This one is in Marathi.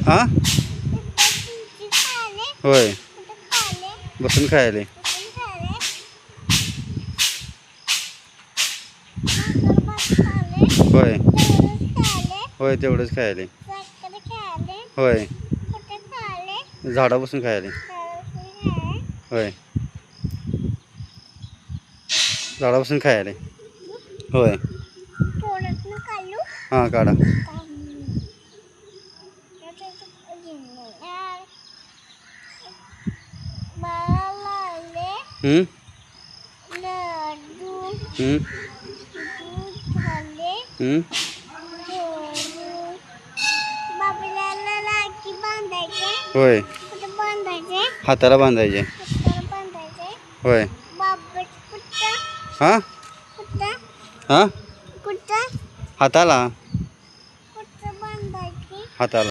हा होय बसून खायले होय होय तेवढंच खायले होय झाडा बसून खायले होय झाडा बसून खायले होय हां काढा हम्म हम्म हम्म होय हाताला बांधायचे होय हां हां हाताला हाताला